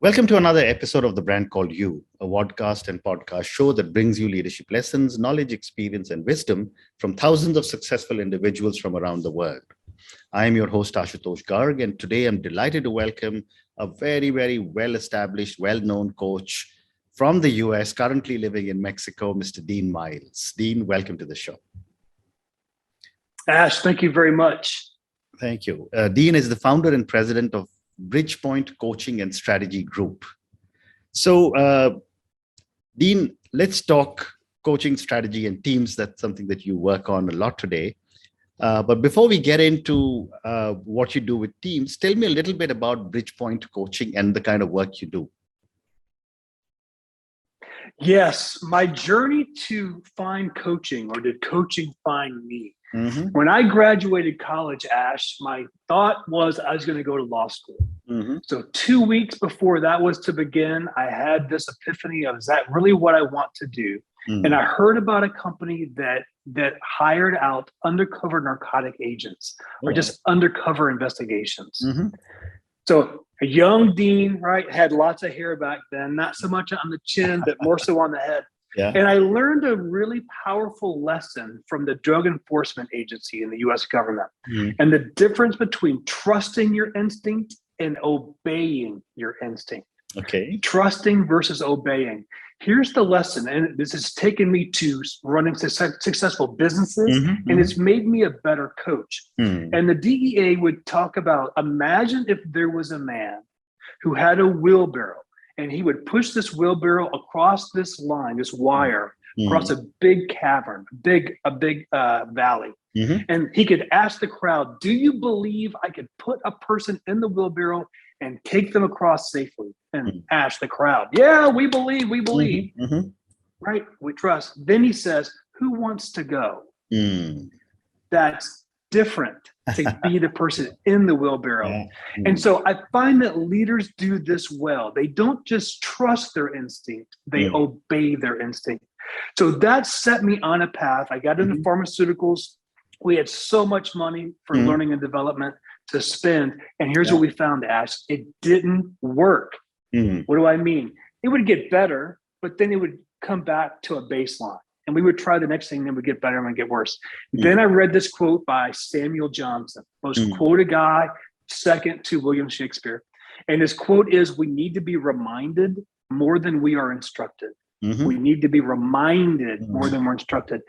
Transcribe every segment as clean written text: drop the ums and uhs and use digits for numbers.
Welcome to another episode of The Brand Called You, a podcast and podcast show that brings you leadership lessons, knowledge, experience, and wisdom from thousands of successful individuals from around the world. I am your host, Ashutosh Garg, and today I'm delighted to welcome a very well-established, well-known coach from the US, currently living in Mexico, Mr. Dean Miles. Dean, welcome to the show. Ash, thank you very much. Thank you. Dean is the founder and president of Bridgepoint Coaching and Strategy Group. So, Dean, let's talk coaching strategy and teams. That's something that you work on a lot today. But before we get into what you do with teams, tell me a little bit about Bridgepoint Coaching and the kind of work you do. Yes, my journey to find coaching, or did coaching find me? Mm-hmm. When I graduated college, Ash, my thought was I was going to go to law school. Mm-hmm. So 2 weeks before that was to begin, I had this epiphany of, is that really what I want to do? Mm-hmm. And I heard about a company that hired out undercover narcotic agents or just undercover investigations. Mm-hmm. So a young Dean, right, had lots of hair back then, not so much on the chin, but more so on the head. Yeah. And I learned a really powerful lesson from the Drug Enforcement Agency in the US government. Mm-hmm. And the difference between trusting your instinct and obeying your instinct. Okay. Trusting versus obeying. Here's the lesson, and this has taken me to running successful businesses, Mm-hmm. and it's made me a better coach. Mm-hmm. And the DEA would talk about, imagine if there was a man who had a wheelbarrow, and he would push this wheelbarrow across this line, this wire, across a big cavern, a big valley. Mm-hmm. And he could ask the crowd, do you believe I could put a person in the wheelbarrow and take them across safely? And ask the crowd, yeah, we believe. Mm-hmm. Right? We trust. Then he says, who wants to go? That's different to be the person in the wheelbarrow. Yeah. And so I find that leaders do this well. They don't just trust their instinct, they obey their instinct. So that set me on a path. I got into pharmaceuticals. We had so much money for learning and development to spend. And here's what we found, Ash. It didn't work. What do I mean? It would get better, but then it would come back to a baseline. And we would try the next thing, then we'd get better and get worse. Then I read this quote by Samuel Johnson, most quoted guy, second to William Shakespeare. And his quote is, we need to be reminded more than we are instructed. We need to be reminded more than we're instructed.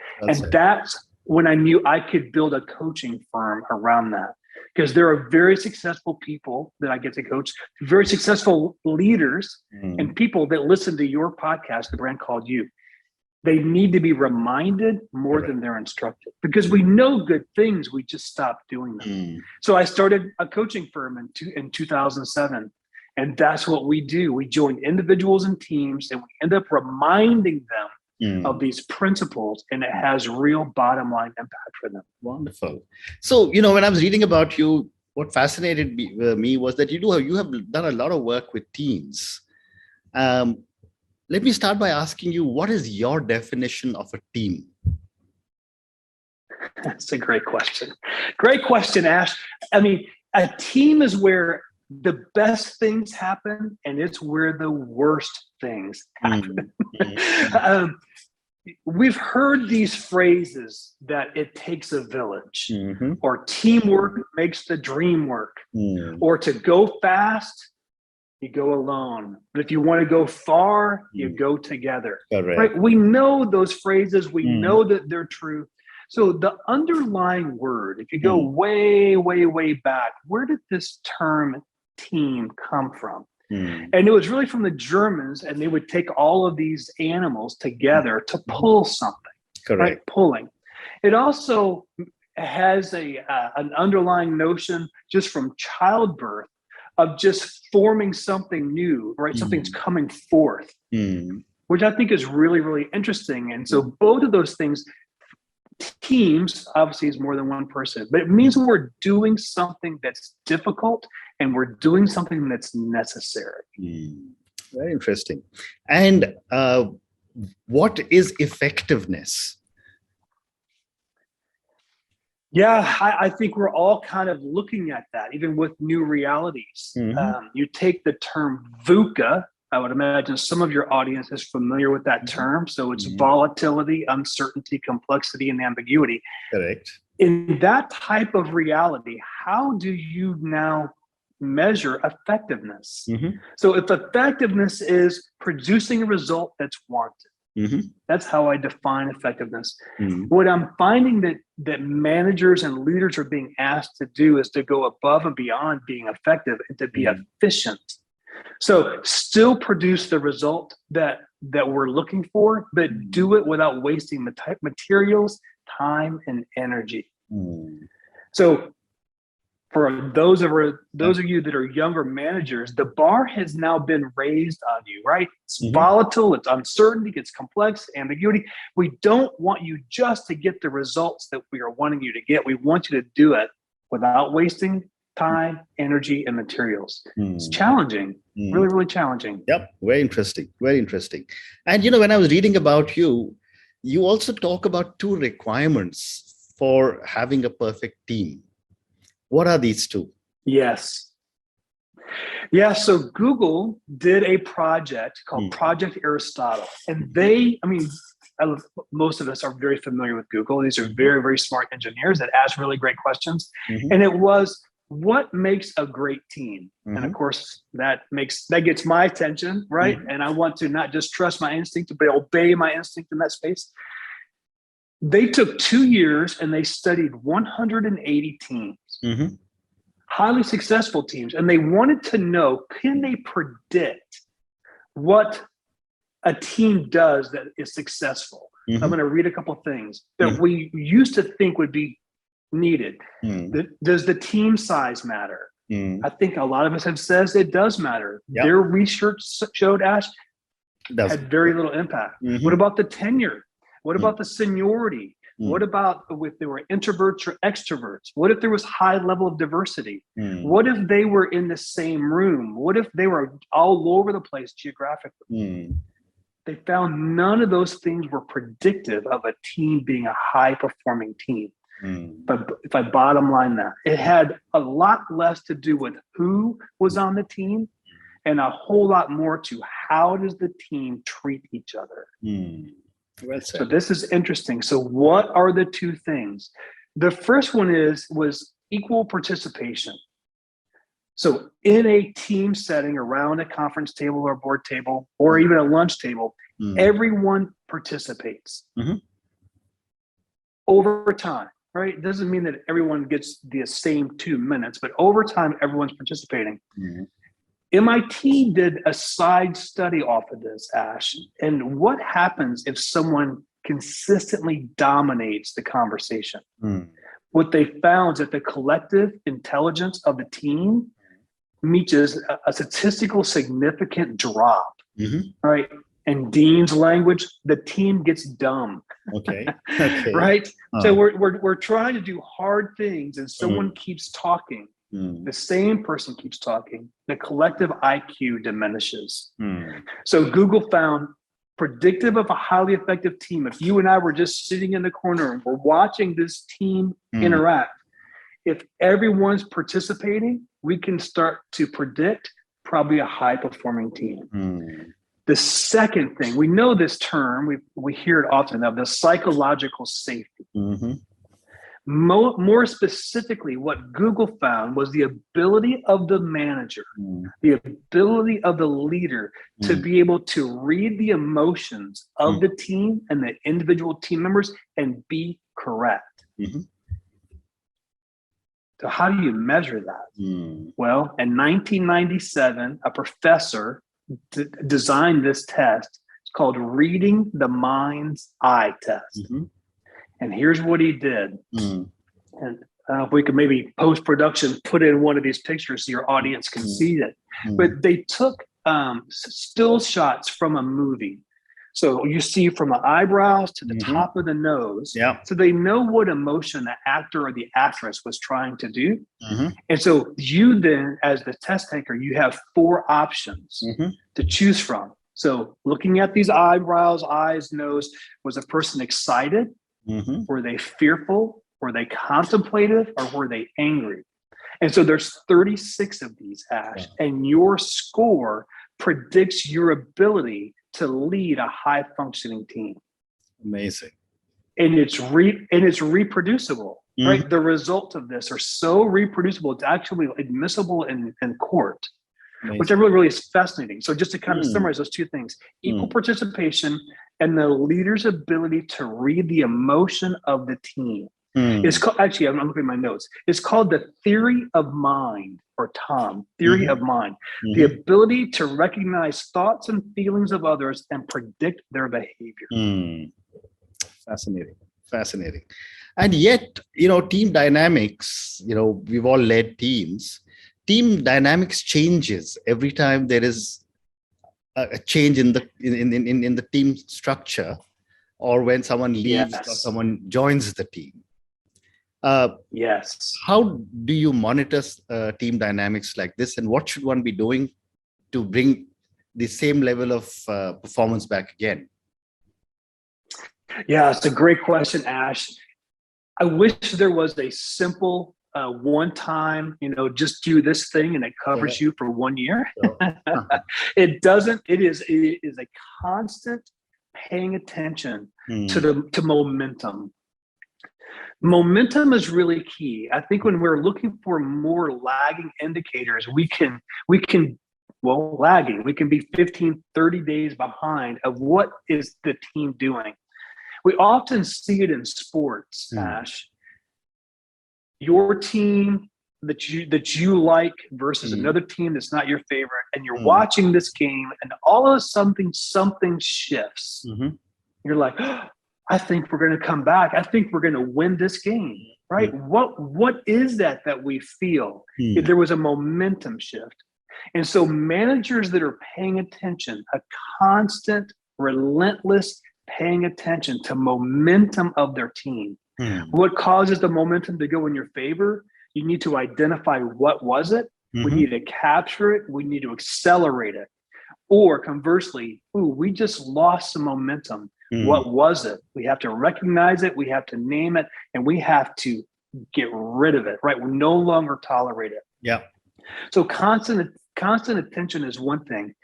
That's when I knew I could build a coaching firm around that. Because there are very successful people that I get to coach, very successful leaders and people that listen to your podcast, The Brand Called You. They need to be reminded more than they're instructed, because we know good things, we just stop doing them. So I started a coaching firm in 2007, and that's what we do. We join individuals and teams, and we end up reminding them of these principles, and it has real bottom line impact for them. Wonderful. So, when I was reading about you, what fascinated me was that you have done a lot of work with teams. Let me start by asking you, what is your definition of a team? That's a great question. Great question, Ash. I mean, a team is where the best things happen, and it's where the worst things happen. We've heard these phrases that it takes a village, or teamwork makes the dream work, or to go fast, you go alone. But if you want to go far, you go together. Correct. Right? We know those phrases. We know that they're true. So the underlying word, if you go way back, where did this term team come from? And it was really from the Germans, and they would take all of these animals together to pull something. Correct. Right? Pulling. It also has an underlying notion just from childbirth of just forming something new, right? Something's coming forth, which I think is really interesting. And so both of those things, teams obviously is more than one person, but it means we're doing something that's difficult and we're doing something that's necessary. Very interesting. And what is effectiveness? Yeah, I think we're all kind of looking at that, even with new realities. You take the term VUCA. I would imagine some of your audience is familiar with that term. So it's volatility, uncertainty, complexity, and ambiguity. Correct. In that type of reality, how do you now measure effectiveness? So if effectiveness is producing a result that's wanted, that's how I define effectiveness. What I'm finding that managers and leaders are being asked to do is to go above and beyond being effective and to be efficient. So still produce the result that we're looking for, but do it without wasting materials, time, and energy. So for those of you that are younger managers, the bar has now been raised on you, right? It's volatile, it's uncertainty, it's complex, ambiguity. We don't want you just to get the results that we are wanting you to get. We want you to do it without wasting time, energy, and materials. It's challenging, really, really challenging. Yep, very interesting, very interesting. And when I was reading about you, you also talk about 2 requirements for having a perfect team. What are these 2? Yes. Yeah, so Google did a project called Project Aristotle. And most of us are very familiar with Google. These are very, very smart engineers that ask really great questions. And it was, what makes a great team? And of course, that gets my attention, right? And I want to not just trust my instinct, but obey my instinct in that space. They took 2 years and they studied 180 teams, highly successful teams. And they wanted to know, can they predict what a team does that is successful? I'm going to read a couple of things that we used to think would be needed. Does the team size matter? I think a lot of us have says it does matter. Yep. Their research showed, Ash, had very little impact. What about the tenure? What about the seniority? What about if they were introverts or extroverts? What if there was high level of diversity? What if they were in the same room? What if they were all over the place geographically? They found none of those things were predictive of a team being a high performing team. But if I bottom line that, it had a lot less to do with who was on the team and a whole lot more to how does the team treat each other. Well said. So this is interesting. So what are the 2 things? The first one was equal participation. So in a team setting around a conference table or board table or even a lunch table, everyone participates over time, right? It doesn't mean that everyone gets the same 2 minutes, but over time, everyone's participating. MIT did a side study off of this, Ash. And what happens if someone consistently dominates the conversation? What they found is that the collective intelligence of the team reaches a statistical significant drop, right? In Dean's language, the team gets dumb. Okay. Right? So we're trying to do hard things and someone keeps talking. The same person keeps talking. The collective IQ diminishes. So Google found predictive of a highly effective team. If you and I were just sitting in the corner and we're watching this team interact, if everyone's participating, we can start to predict probably a high performing team. The second thing, we know this term, we hear it often, of the psychological safety. More specifically, what Google found was the ability of the manager, the ability of the leader to be able to read the emotions of the team and the individual team members and be correct. So how do you measure that? Well, in 1997, a professor designed this test. It's called Reading the Mind's Eye Test. And here's what he did. And I don't know if we could maybe post-production put in one of these pictures so your audience can see it. But they took still shots from a movie. So you see from the eyebrows to the top of the nose. So they know what emotion the actor or the actress was trying to do. And so you then, as the test taker, you have 4 options to choose from. So looking at these eyebrows, eyes, nose, was a person excited? Were they fearful? Were they contemplative, or were they angry? And so there's 36 of these, Ash, and your score predicts your ability to lead a high functioning team. Amazing. And it's reproducible, right? The results of this are so reproducible, it's actually admissible in court. Amazing. Which I really is fascinating. So just to kind of summarize those two things, equal participation and the leader's ability to read the emotion of the team. It's called, actually, I'm looking at my notes. It's called the theory of mind, or TOM, theory of mind. The ability to recognize thoughts and feelings of others and predict their behavior. Fascinating. And yet, team dynamics, we've all led teams. Team dynamics changes every time there is a change in the team structure, or when someone leaves or someone joins the team. How do you monitor team dynamics like this, and what should one be doing to bring the same level of performance back again? Yeah, it's a great question, Ash. I wish there was a simple one time, just do this thing and it covers you for 1 year. It doesn't. It is a constant paying attention to momentum. Momentum is really key. I think when we're looking for more lagging indicators, we can be 15, 30 days behind of what is the team doing. We often see it in sports, Ash. Your team that you like versus another team that's not your favorite, and you're watching this game, and all of a sudden something shifts. You're like, oh, I think we're going to come back. I think we're going to win this game, right? What is that we feel? There was a momentum shift. And so managers that are paying attention, a constant, relentless paying attention to momentum of their team. What causes the momentum to go in your favor? You need to identify what was it. We need to capture it. We need to accelerate it. Or conversely, we just lost some momentum. What was it? We have to recognize it. We have to name it, and we have to get rid of it, right? We no longer tolerate it. Yeah. So constant attention is one thing.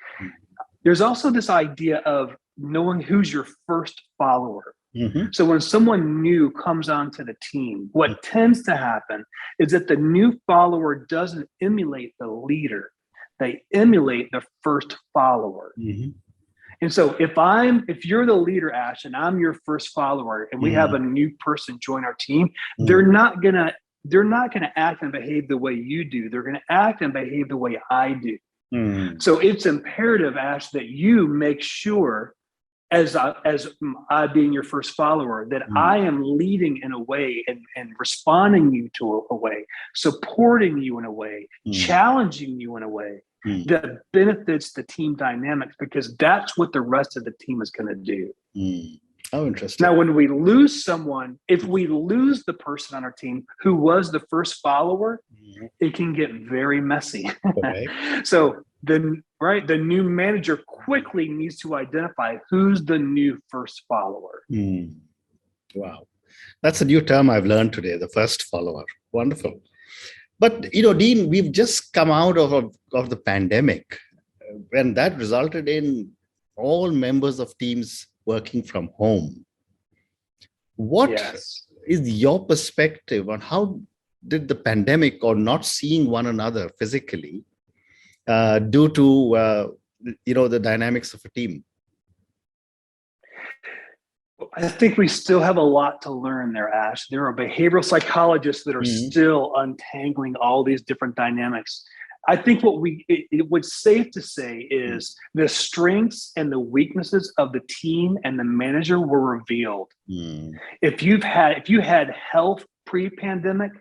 There's also this idea of knowing who's your first follower. So when someone new comes onto the team, what tends to happen is that the new follower doesn't emulate the leader. They emulate the first follower. And so if you're the leader, Ash, and I'm your first follower, and we have a new person join our team, they're not gonna act and behave the way you do. They're gonna act and behave the way I do. So it's imperative, Ash, that you make sure, as I being your first follower, that I am leading in a way and responding you to a way, supporting you in a way, challenging you in a way that benefits the team dynamics, because that's what the rest of the team is going to do. Oh, interesting. Now, when we lose someone, if we lose the person on our team who was the first follower, it can get very messy. So the new manager quickly needs to identify who's the new first follower. Wow. That's a new term I've learned today, the first follower. Wonderful. But, Dean, we've just come out of the pandemic, and that resulted in all members of teams working from home. What is your perspective on how did the pandemic, or not seeing one another physically, due to the dynamics of a team? I think we still have a lot to learn there, Ash. There are behavioral psychologists that are still untangling all these different dynamics. I think what's safe to say is the strengths and the weaknesses of the team and the manager were revealed. If you had health pre-pandemic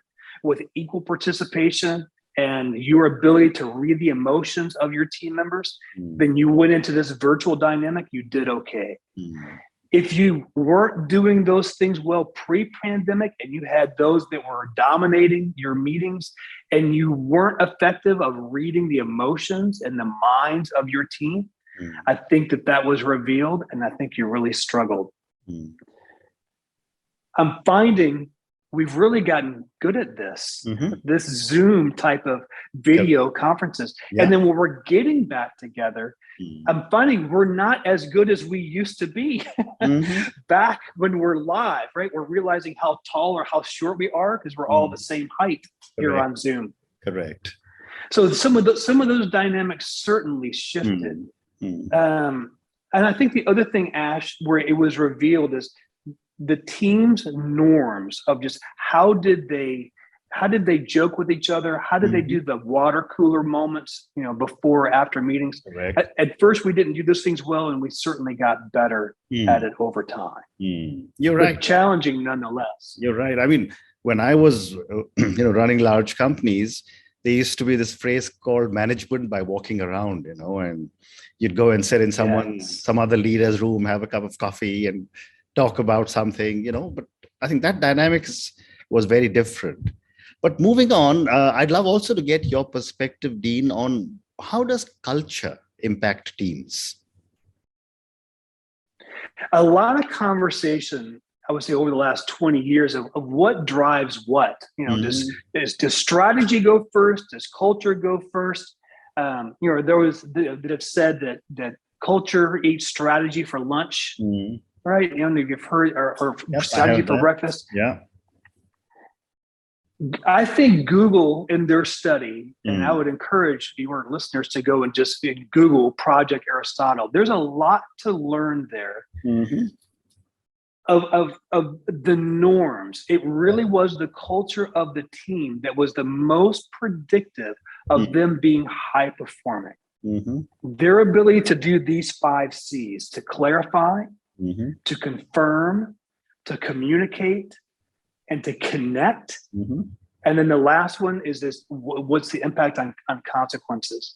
with equal participation and your ability to read the emotions of your team members, then you went into this virtual dynamic, you did okay. If you weren't doing those things well pre-pandemic, and you had those that were dominating your meetings, and you weren't effective of reading the emotions and the minds of your team, I think that was revealed, and I think you really struggled. I'm finding we've really gotten good at this, Mm-hmm. this Zoom type of video conferences. Yeah. And then when we're getting back together, Mm-hmm. I'm finding we're not as good as we used to be Mm-hmm. back when we're live, right? We're realizing how tall or how short we are because we're all the same height here Correct. on Zoom. Correct. So some of those dynamics certainly shifted. Mm-hmm. And I think the other thing, Ash, where it was revealed is the team's norms of just how did they joke with each other? How did they do the water cooler moments, before or after meetings? Correct. At first, we didn't do those things well, and we certainly got better at it over time. You're But right. challenging nonetheless. You're right. I mean, when I was, running large companies, there used to be this phrase called management by walking around, and you'd go and sit in some other leader's room, have a cup of coffee and talk about something, but I think that dynamics was very different. But moving on, I'd love also to get your perspective, Dean, on how does culture impact teams? A lot of conversation, I would say, over the last 20 years of what drives what. Does strategy go first? Does culture go first? Those that have said that culture eats strategy for lunch, right? You've heard or strategy for breakfast. Yeah. I think Google in their study, and I would encourage your listeners to go and just Google Project Aristotle. There's a lot to learn there. Of the norms. It really was the culture of the team that was the most predictive of them being high performing. Their ability to do these 5 C's: to clarify, to confirm, to communicate, and to connect. And then the last one is this: what's the impact on consequences?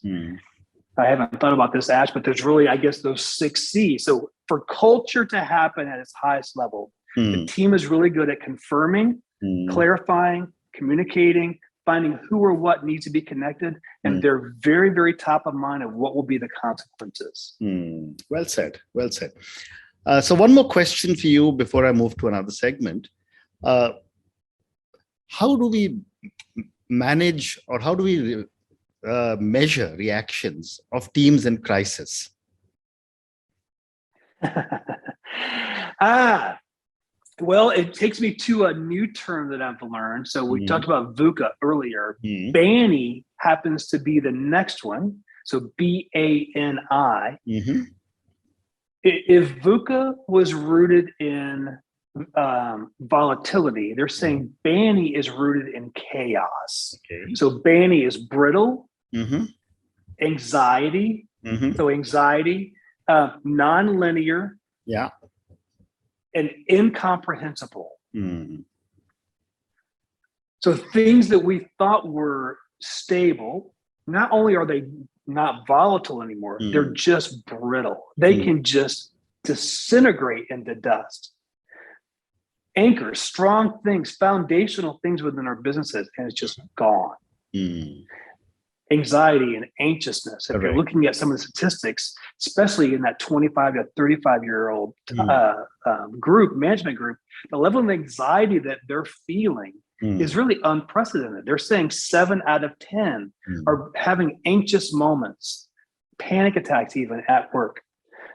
I haven't thought about this, Ash, but there's really, I guess, those 6 C's. So for culture to happen at its highest level, the team is really good at confirming, clarifying, communicating, finding who or what needs to be connected, and they're very, very top of mind of what will be the consequences. Well said. Well said. So one more question for you before I move to another segment. How do we manage, or how do we measure reactions of teams in crisis? Well, it takes me to a new term that I've learned. So we talked about VUCA earlier. BANI happens to be the next one. So BANI. If VUCA was rooted in volatility, they're saying BANI is rooted in chaos. So BANI is brittle, anxiety. So anxiety, non-linear, and incomprehensible. So things that we thought were stable, not only are they not volatile anymore, they're just brittle. They can just disintegrate into dust. Anchors, strong things, foundational things within our businesses, and it's just gone. Anxiety and anxiousness. If you're looking at some of the statistics, especially in that 25 to 35-year-old management group, the level of anxiety that they're feeling is really unprecedented. They're saying 7 out of 10 are having anxious moments, panic attacks even at work.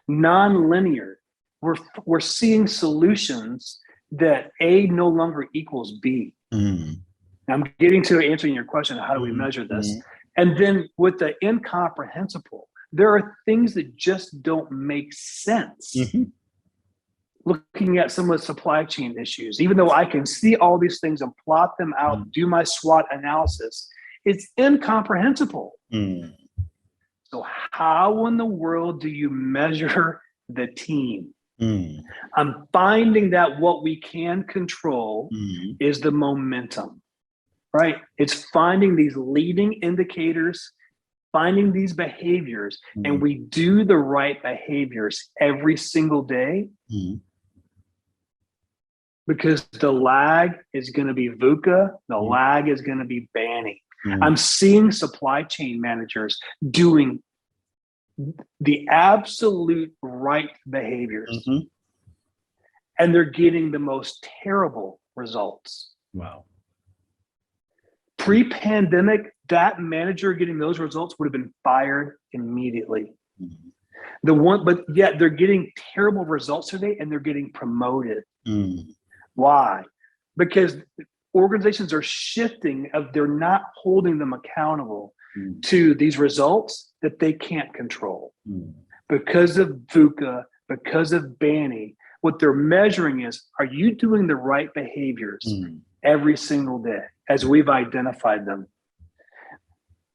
Non-linear. We're seeing solutions that A no longer equals B. I'm getting to answering your question, how do we measure this? And then with the incomprehensible, there are things that just don't make sense. Looking at some of the supply chain issues, even though I can see all these things and plot them out, do my SWOT analysis, it's incomprehensible. So how in the world do you measure the team? I'm finding that what we can control is the momentum. Right? It's finding these leading indicators, finding these behaviors, and we do the right behaviors every single day because the lag is going to be VUCA, the lag is going to be BANI. I'm seeing supply chain managers doing the absolute right behaviors, and they're getting the most terrible results. Wow. Pre-pandemic, that manager getting those results would have been fired immediately. Mm. But yet they're getting terrible results today and they're getting promoted. Mm. Why? Because organizations are shifting they're not holding them accountable to these results that they can't control. Because of VUCA, because of Banny, what they're measuring is, are you doing the right behaviors every single day as we've identified them?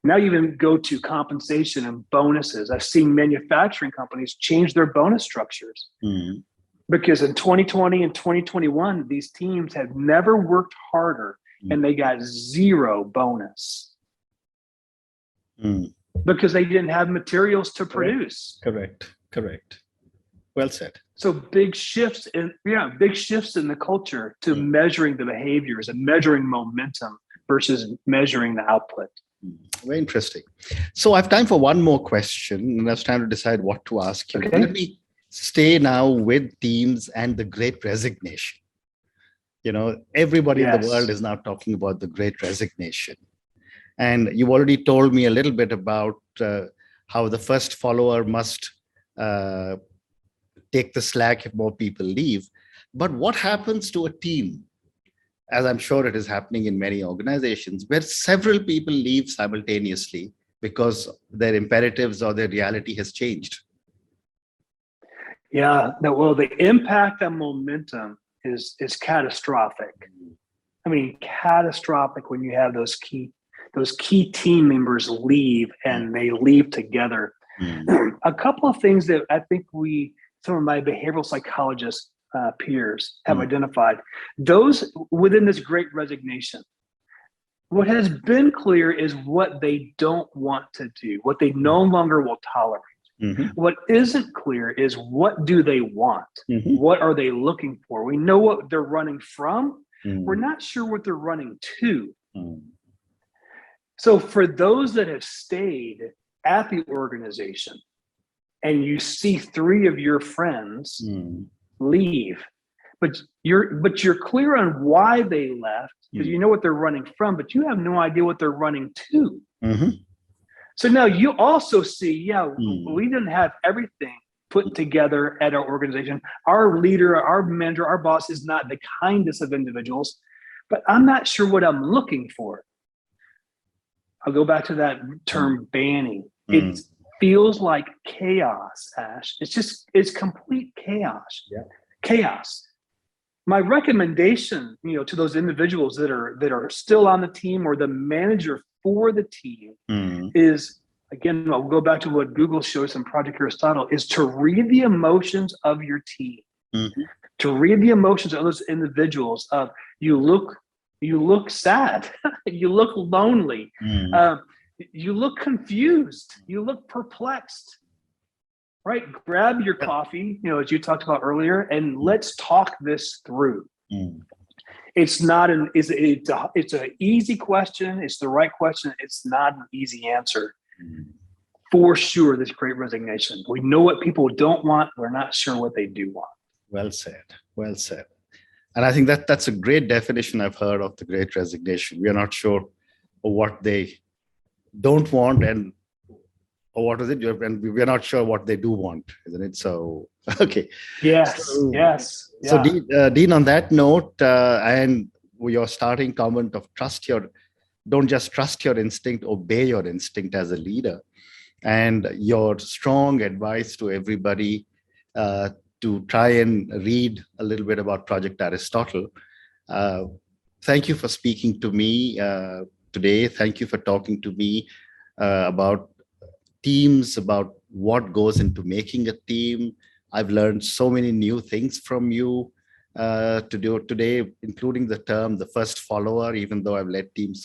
Now you even go to compensation and bonuses. I've seen manufacturing companies change their bonus structures because in 2020 and 2021, these teams have never worked harder and they got zero bonus because they didn't have materials to produce. Correct. Well said. So big shifts in the culture to measuring the behaviors and measuring momentum versus measuring the output. Very interesting. So I have time for one more question, and I was trying to decide what to ask you. Okay. Let me stay now with teams and the Great Resignation. Everybody in the world is now talking about the Great Resignation. And you've already told me a little bit about how the first follower must take the slack if more people leave. But what happens to a team, as I'm sure it is happening in many organizations, where several people leave simultaneously because their imperatives or their reality has changed? Yeah, well, the impact on momentum is catastrophic. I mean, catastrophic when you have those key team members leave and they leave together. A couple of things that I think some of my behavioral psychologist peers have identified, those within this Great Resignation. What has been clear is what they don't want to do, what they no longer will tolerate. What isn't clear is what do they want? What are they looking for? We know what they're running from. We're not sure what they're running to. So for those that have stayed at the organization and you see 3 of your friends leave, but you're clear on why they left because you know what they're running from, but you have no idea what they're running to. So now you also see, we didn't have everything put together at our organization. Our leader, our manager, our boss is not the kindest of individuals, but I'm not sure what I'm looking for. I'll go back to that term banning. It feels like chaos, Ash. It's complete chaos. Chaos. My recommendation, to those individuals that are still on the team or the manager for the team is, again, I'll go back to what Google shows in Project Aristotle, is to read the emotions of your team, to read the emotions of those individuals. You look sad, you look lonely, you look confused, you look perplexed. Right? Grab your coffee, as you talked about earlier, and let's talk this through. It's an easy question. It's the right question. It's not an easy answer. For sure, this Great Resignation. We know what people don't want. We're not sure what they do want. Well said. Well said. And I think that's a great definition I've heard of the Great Resignation. We are not sure what they don't want or what is it? And we're not sure what they do want, isn't it? So, okay. Yes. So, Dean, on that note, and your starting comment of don't just trust your instinct, obey your instinct as a leader, and your strong advice to everybody to try and read a little bit about Project Aristotle. Thank you for speaking to me today. Thank you for talking to me about teams, about what goes into making a team. I've learned so many new things from you today, including the term the first follower, even though I've led teams,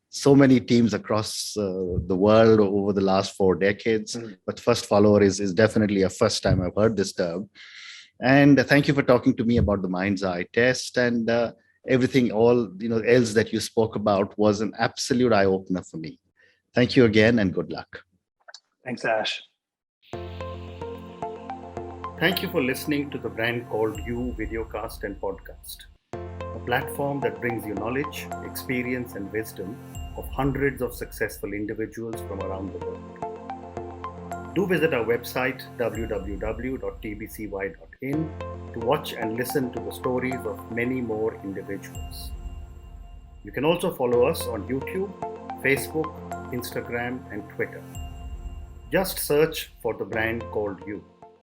so many teams across the world over the last 4 decades. But first follower is definitely a first time I've heard this term. And thank you for talking to me about the Mind's Eye test and everything else that you spoke about was an absolute eye opener for me. Thank you again and good luck. Thanks, Ash. Thank you for listening to the Brand Called You videocast and podcast. A a platform that brings you knowledge, experience, and wisdom of hundreds of successful individuals from around the world. Do visit our website www.tbcy.in to watch and listen to the stories of many more individuals. You can also follow us on YouTube, Facebook, Instagram, and Twitter. Just search for the brand called You.